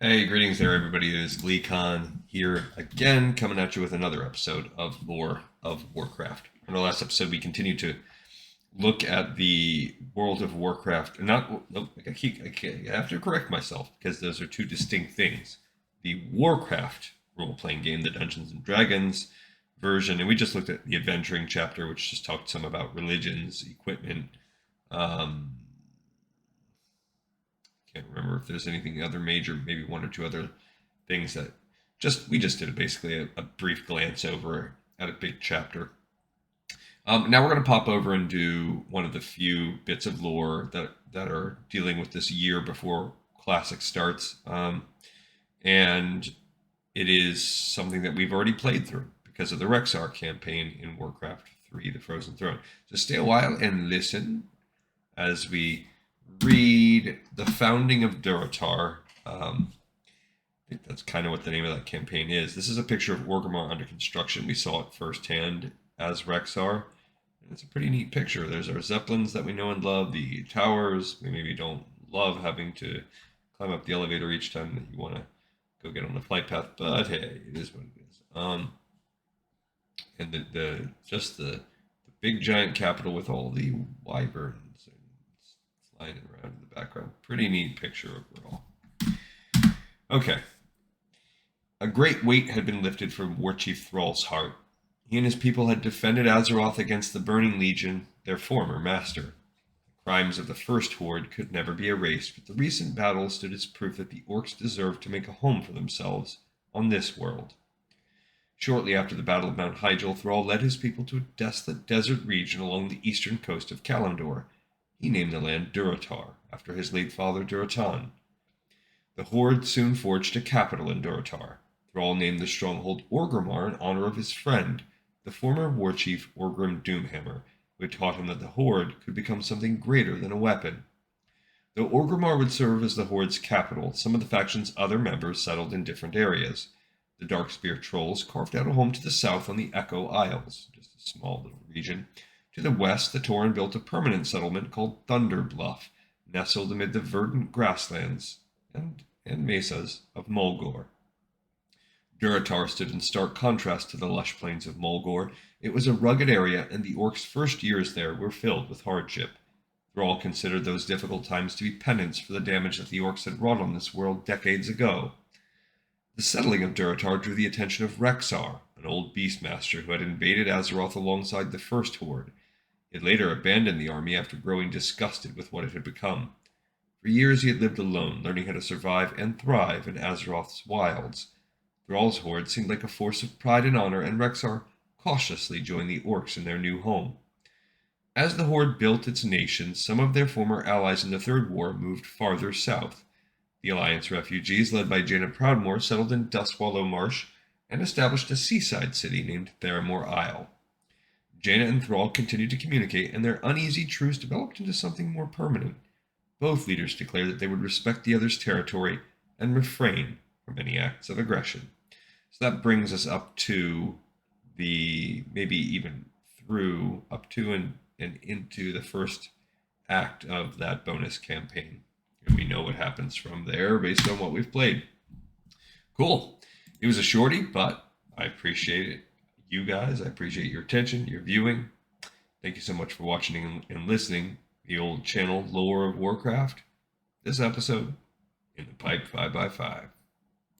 Hey, greetings there, everybody. It is GleeCon here again, coming at you with another episode of Lore of Warcraft. In the last episode, we continued to look at the world of Warcraft. Not, nope, I have to correct myself because those are two distinct things. The Warcraft role-playing game, the Dungeons and Dragons version, and we just looked at the adventuring chapter, which just talked some about religions, equipment. Can't remember if there's anything other major, maybe one or two other things that we just did basically a brief glance over at a big chapter. Now we're going to pop over and do one of the few bits of lore that are dealing with this year before Classic starts, and it is something that we've already played through because of the Rexxar campaign in Warcraft 3: The Frozen Throne. So stay a while and listen as we read The Founding of Durotar. I think that's kind of what the name of that campaign is. This is a picture of Orgrimmar under construction. We saw it firsthand as Rexxar. And it's a pretty neat picture. There's our Zeppelins that we know and love, the towers. We maybe don't love having to climb up the elevator each time that you want to go get on the flight path, but hey, it is what it is. And the big giant capital with all the wyverns flying around in the background. Pretty neat picture overall. Okay. A great weight had been lifted from Warchief Thrall's heart. He and his people had defended Azeroth against the Burning Legion, their former master. The crimes of the first Horde could never be erased, but the recent battle stood as proof that the Orcs deserved to make a home for themselves on this world. Shortly after the Battle of Mount Hyjal, Thrall led his people to a desolate desert region along the eastern coast of Kalimdor. He named the land Durotar, after his late father Durotan. The Horde soon forged a capital in Durotar. Thrall named the stronghold Orgrimmar in honor of his friend, the former warchief Orgrim Doomhammer, who had taught him that the Horde could become something greater than a weapon. Though Orgrimmar would serve as the Horde's capital, some of the faction's other members settled in different areas. The Darkspear Trolls carved out a home to the south on the Echo Isles, just a small little region. To the west, the Tauren built a permanent settlement called Thunder Bluff, nestled amid the verdant grasslands and mesas of Mulgore. Durotar stood in stark contrast to the lush plains of Mulgore. It was a rugged area, and the Orcs' first years there were filled with hardship. Thrall considered those difficult times to be penance for the damage that the Orcs had wrought on this world decades ago. The settling of Durotar drew the attention of Rexxar, an old beastmaster who had invaded Azeroth alongside the first Horde. He had later abandoned the army after growing disgusted with what it had become. For years he had lived alone, learning how to survive and thrive in Azeroth's wilds. Thrall's Horde seemed like a force of pride and honor, and Rexxar cautiously joined the Orcs in their new home. As the Horde built its nation, some of their former allies in the Third War moved farther south. The Alliance refugees, led by Jaina Proudmoore, settled in Duskwallow Marsh and established a seaside city named Theramore Isle. Jaina and Thrall continued to communicate, and their uneasy truce developed into something more permanent. Both leaders declared that they would respect the other's territory and refrain from any acts of aggression. So that brings us up to maybe even through, up to and into the first act of that bonus campaign. And we know what happens from there based on what we've played. Cool. It was a shorty, but I appreciate it. You guys, I appreciate your attention, your viewing. Thank you so much for watching and listening. The old channel Lore of Warcraft. This episode in the pipe 5x5.